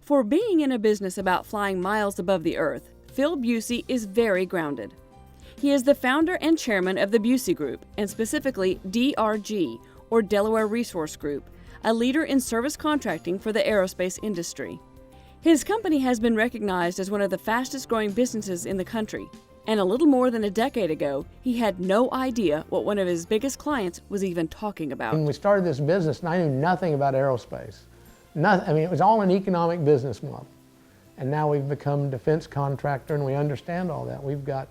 For being in a business about flying miles above the earth, Phil Busey is very grounded. He is the founder and chairman of the Busey Group, and specifically DRG, or Delaware Resource Group, a leader in service contracting for the aerospace industry. His company has been recognized as one of the fastest-growing businesses in the country, and a little more than a decade ago, he had no idea what one of his biggest clients was even talking about. When we started this business, I knew nothing about aerospace. Nothing, it was all an economic business model. And now we've become a defense contractor and we understand all that. We've got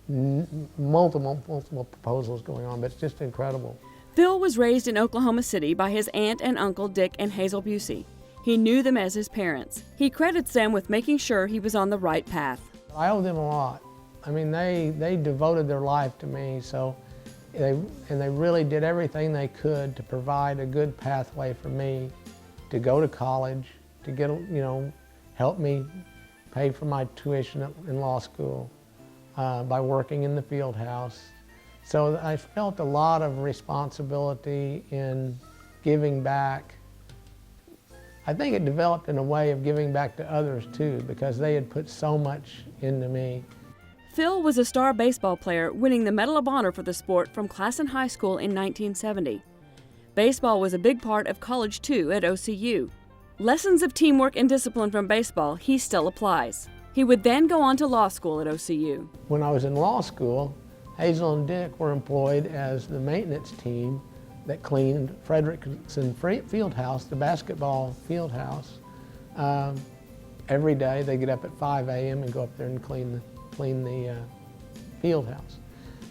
multiple proposals going on, but it's just incredible. Phil was raised in Oklahoma City by his aunt and uncle Dick and Hazel Busey. He knew them as his parents. He credits them with making sure he was on the right path. I owe them a lot. I mean, they devoted their life to me, so they really did everything they could to provide a good pathway for me to go to college, to get, help me pay for my tuition in law school by working in the field house. So I felt a lot of responsibility in giving back. I think it developed in a way of giving back to others too, because they had put so much into me. Phil was a star baseball player, winning the Medal of Honor for the sport from Classen High School in 1970. Baseball was a big part of college too at OCU. Lessons of teamwork and discipline from baseball he still applies. He would then go on to law school at OCU. When I was in law school, Hazel and Dick were employed as the maintenance team that cleaned Frederickson Field House, the basketball field house. Every day they get up at 5 a.m. and go up there and clean the field house.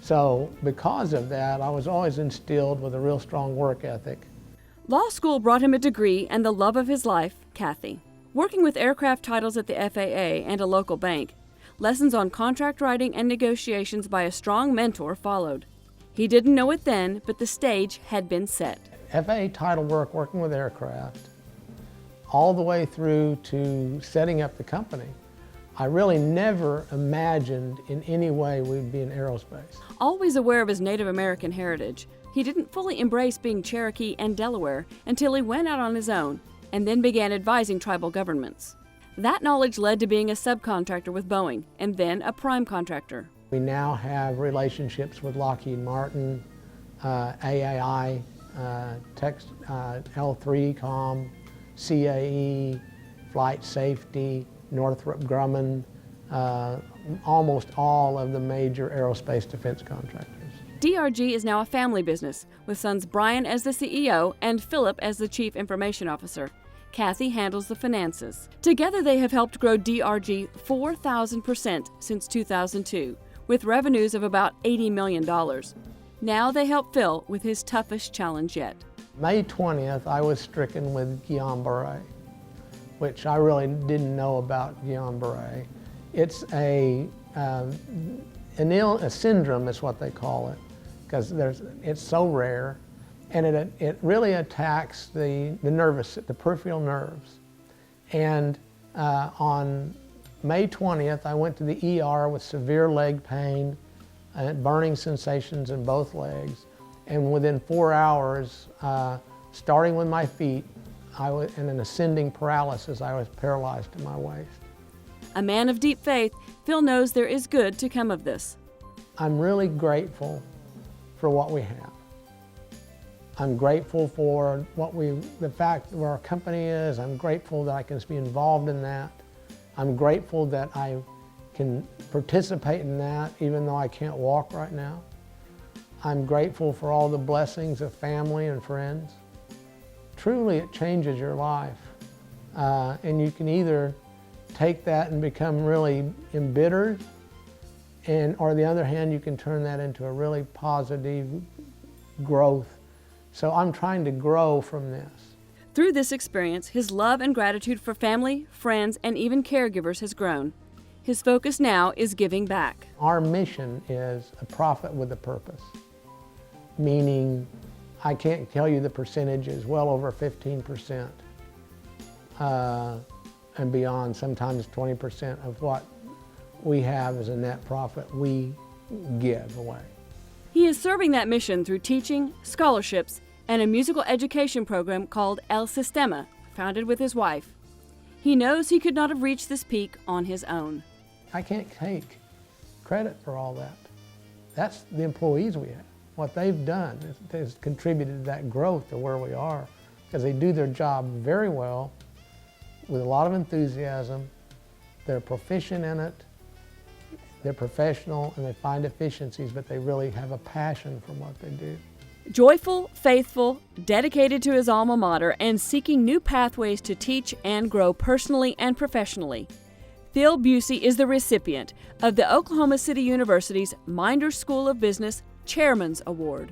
So because of that, I was always instilled with a real strong work ethic. Law school brought him a degree and the love of his life, Kathy. Working with aircraft titles at the FAA and a local bank, lessons on contract writing and negotiations by a strong mentor followed. He didn't know it then, but the stage had been set. FAA title work, working with aircraft, all the way through to setting up the company. I really never imagined in any way we'd be in aerospace. Always aware of his Native American heritage, he didn't fully embrace being Cherokee and Delaware until he went out on his own and then began advising tribal governments. That knowledge led to being a subcontractor with Boeing and then a prime contractor. We now have relationships with Lockheed Martin, AAI, L3Com, CAE, Flight Safety, Northrop Grumman, almost all of the major aerospace defense contractors. DRG is now a family business, with sons Brian as the CEO and Philip as the Chief Information Officer. Kathy handles the finances. Together they have helped grow DRG 4,000% since 2002, with revenues of about $80 million. Now they help Phil with his toughest challenge yet. May 20th, I was stricken with Guillain-Barré, which I really didn't know about Guillain-Barré. It's a syndrome is what they call it, because it's so rare, and it really attacks the peripheral nerves. And on May 20th, I went to the ER with severe leg pain and burning sensations in both legs. And within 4 hours, starting with my feet, I was in an ascending paralysis. I was paralyzed to my waist. A man of deep faith, Phil knows there is good to come of this. I'm really grateful for what we have. I'm grateful for the fact where our company is. I'm grateful that I can be involved in that. I'm grateful that I can participate in that even though I can't walk right now. I'm grateful for all the blessings of family and friends. Truly, it changes your life. And you can either take that and become really embittered, or on the other hand, you can turn that into a really positive growth. So I'm trying to grow from this. Through this experience, his love and gratitude for family, friends, and even caregivers has grown. His focus now is giving back. Our mission is a profit with a purpose, meaning I can't tell you the percentages, well over 15% and beyond, sometimes 20% of what we have as a net profit we give away. He is serving that mission through teaching, scholarships, and a musical education program called El Sistema, founded with his wife. He knows he could not have reached this peak on his own. I can't take credit for all that. That's the employees we have. What they've done has contributed to that growth to where we are, because they do their job very well with a lot of enthusiasm. They're proficient in it, they're professional, and they find efficiencies, but they really have a passion for what they do. Joyful, faithful, dedicated to his alma mater, and seeking new pathways to teach and grow personally and professionally, Phil Busey is the recipient of the Oklahoma City University's Minders School of Business Chairman's Award.